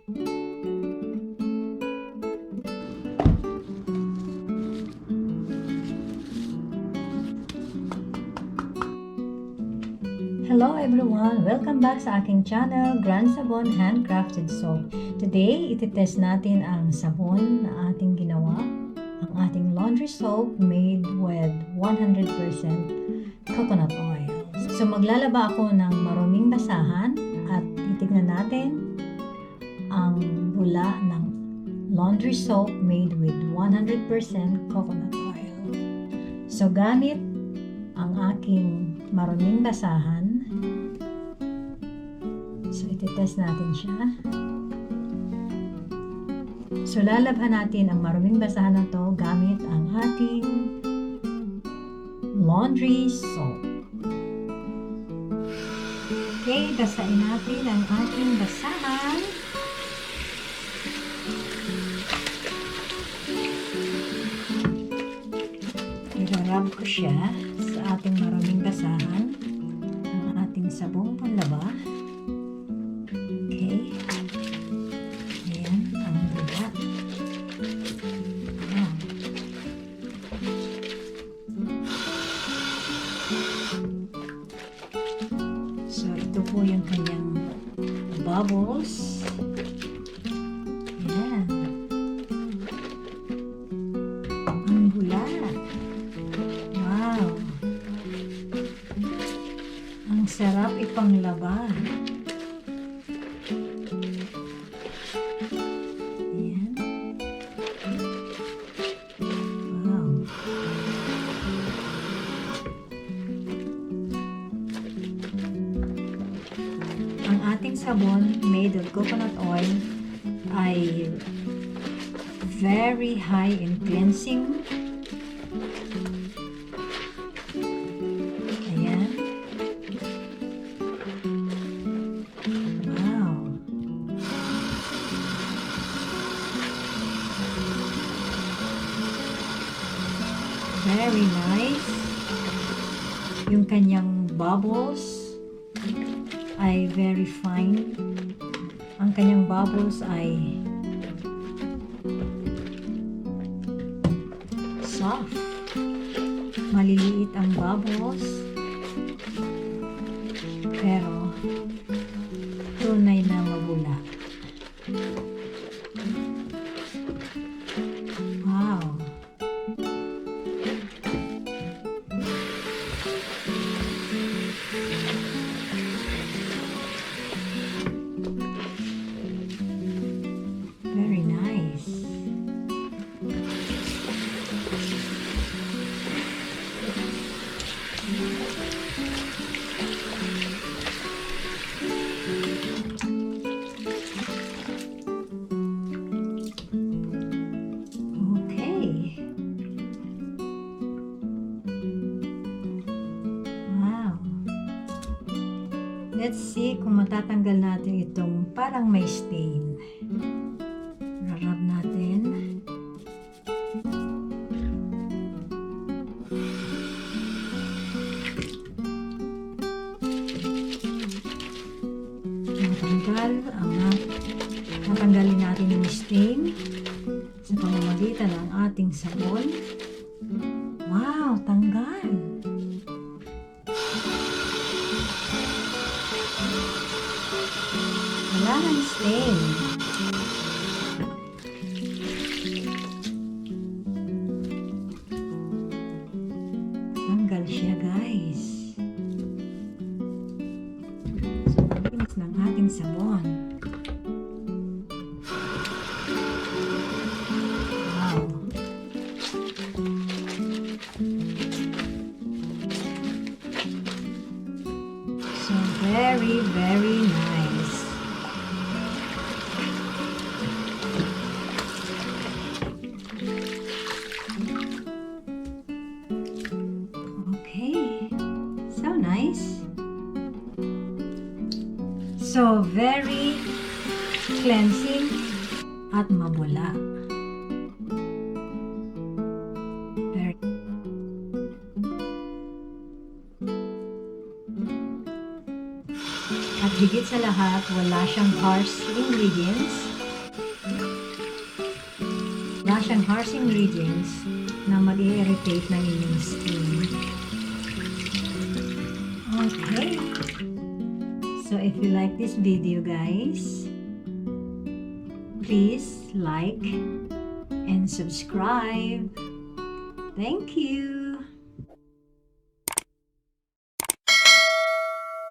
Hello everyone! Welcome back sa aking channel, Savon Handcrafted Soap. Today, ititest natin ang sabon na ating ginawa. Ang ating laundry soap made with 100% coconut oil. So maglalaba ako ng maruming basahan at titignan natin ang bula ng laundry soap made with 100% coconut oil. So gamit ang aking maruming basahan. So, ititest natin siya. So, lalabhan natin ang maruming basahan na to gamit ang ating laundry soap. Okay, basahin natin ang ating basahan. I-rub ko siya sa ating maruming basahan. Ang ating sabong panlaba. Okay. Ayan, ang bula. Wow. So, ito po yung kanyang bubbles. Ayan. Ang bula. Wow. Ang sarap ipanglaba. Ang ating sabon made of coconut oil ay very high in cleansing. Ayan. Wow. Very nice. Yung kanyang bubbles ay very fine. Ang kanyang bubbles ay soft. Maliliit ang bubbles. Pero tunay na mabula. Wow. Very nice. Okay. Wow. Let's see kung matatanggal natin itong parang may stain. Rub natin. Natanggalin natin yung stain sa pamamagitan ng ating sabon. Wow, tanggal. Wala nang stain. Tanggal siya, guys. So, malinis ng ating sabon. Wow. So, very, very nice. Okay. So nice. So, very cleansing at mabula. Very. At higit sa lahat, wala siyang harsh ingredients. harsh ingredients na mag-irritate ng inyong skin. Okay. So if you like this video, guys, please like and subscribe. Thank you.